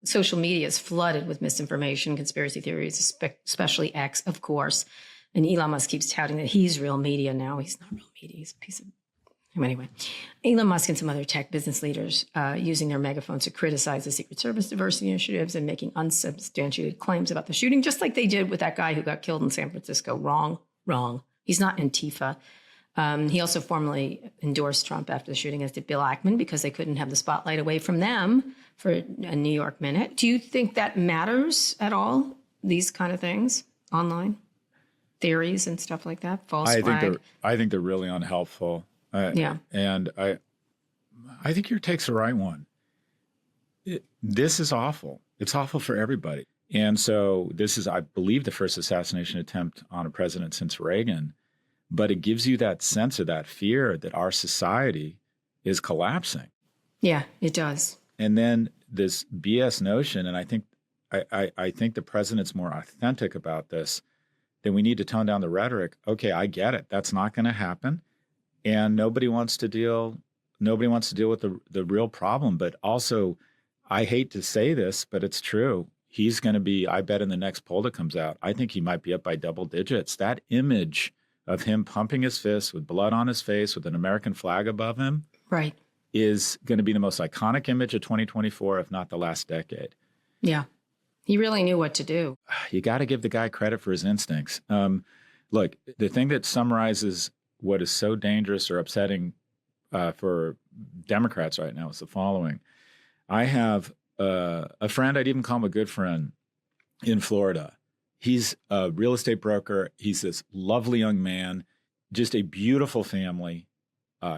social media is flooded with misinformation, conspiracy theories, especially X, of course. And Elon Musk keeps touting that he's real media now. He's not real media. He's a piece of... Anyway, Elon Musk and some other tech business leaders using their megaphones to criticize the Secret Service diversity initiatives and making unsubstantiated claims about the shooting, just like they did with that guy who got killed in San Francisco. Wrong. He's not Antifa. He also formally endorsed Trump after the shooting, as did Bill Ackman, because they couldn't have the spotlight away from them for a New York minute. Do you think that matters at all, these kind of things online? Theories and stuff like that? False flag? I think they're really unhelpful. Yeah. And I think your take's the right one. This is awful. It's awful for everybody. And so this is, I believe, the first assassination attempt on a president since Reagan. But it gives you that sense of that fear that our society is collapsing. Yeah, it does. And then this BS notion, and I think the president's more authentic about this, that we need to tone down the rhetoric. Okay, I get it. That's not going to happen. And nobody wants to deal with the real problem. But also, I hate to say this, but it's true. He's going to be, I bet in the next poll that comes out, I think he might be up by double digits. That image of him pumping his fist with blood on his face with an American flag above him, right, is going to be the most iconic image of 2024, if not the last decade. Yeah. He really knew what to do. You got to give the guy credit for his instincts. Look, the thing that summarizes what is so dangerous or upsetting for Democrats right now is the following. I have a friend, I'd even call him a good friend, in Florida. He's a real estate broker. He's this lovely young man, just a beautiful family.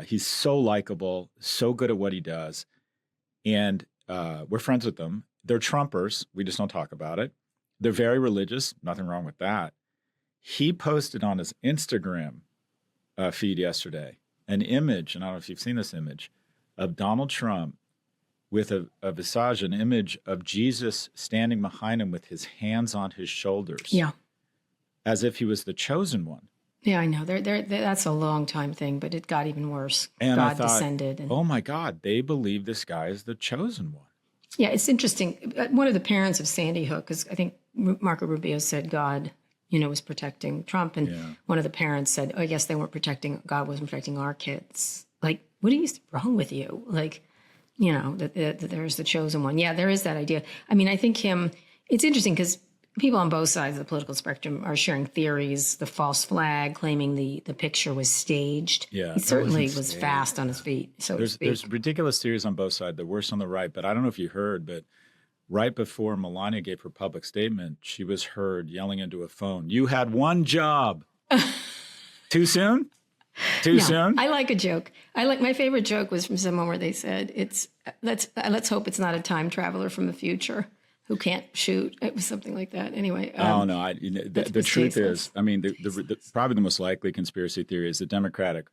He's so likable, so good at what he does. And we're friends with them. They're Trumpers. We just don't talk about it. They're very religious. Nothing wrong with that. He posted on his Instagram feed yesterday an image, and I don't know if you've seen this image, of Donald Trump with a visage, an image of Jesus standing behind him with his hands on his shoulders. Yeah. As if he was the chosen one. Yeah, I know. That's a long time thing, but it got even worse. And God I thought, descended. Oh my God, they believe this guy is the chosen one. Yeah, it's interesting. One of the parents of Sandy Hook, because I think Marco Rubio said God, was protecting Trump. And one of the parents said, oh, yes, they weren't protecting, God wasn't protecting our kids. Like, what is wrong with you? Like, that there's the chosen one. Yeah, there is that idea. I mean, I think it's interesting because people on both sides of the political spectrum are sharing theories, the false flag, claiming the picture was staged. Yeah, he certainly was fast on his feet, so to speak. There's ridiculous theories on both sides, the worst on the right. But I don't know if you heard, but right before Melania gave her public statement, she was heard yelling into a phone, "You had one job." Too soon? Too soon? I like a joke. My favorite joke was from someone where they said, let's hope it's not a time traveler from the future who can't shoot. It was something like that. Anyway. The truth is, I mean, probably the most likely conspiracy theory is the Democratic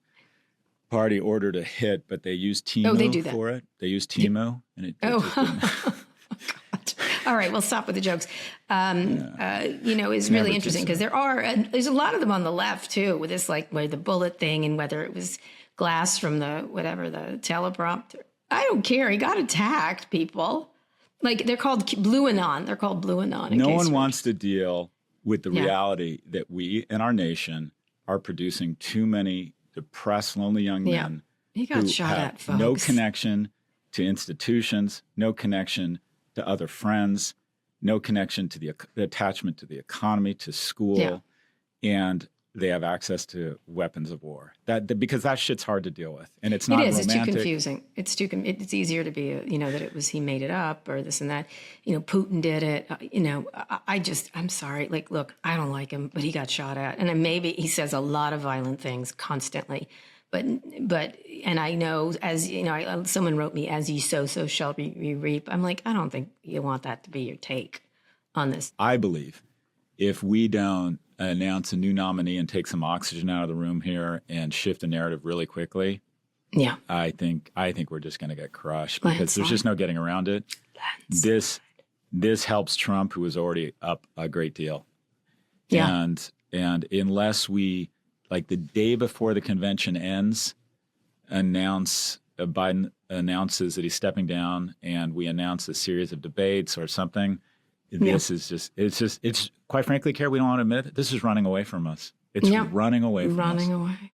Party ordered a hit, but they used Timu for it. They used Timu. And it just didn't. God. All right, well, stop with the jokes. Is really interesting because there's a lot of them on the left too, with this where the bullet thing and whether it was glass from the teleprompter. I don't care. He got attacked, people. They're called Blue Anon. They're called Blue Anon. No one wants to deal with the reality that we in our nation are producing too many depressed, lonely young men. He got shot at, folks. No connection to institutions, no connection to other friends, no connection to the attachment to the economy, to school, and they have access to weapons of war. Because that shit's hard to deal with, and it's not romantic. It's too confusing. It's easier to be that it was he made it up or this and that. Putin did it. I'm sorry. Look, I don't like him, but he got shot at, and then maybe he says a lot of violent things constantly. But and I know, as someone wrote me, "As ye sow, so shall we reap." I'm like, I don't think you want that to be your take on this. I believe if we don't announce a new nominee and take some oxygen out of the room here and shift the narrative really quickly, I think we're just going to get crushed because there's just no getting around it. This helps Trump, who is already up a great deal. Yeah. And unless we, the day before the convention ends, announce Biden announces that he's stepping down and we announce a series of debates or something, this is it's quite frankly, Carrie, we don't want to admit it. This is running away from us. It's running away from us. Running away.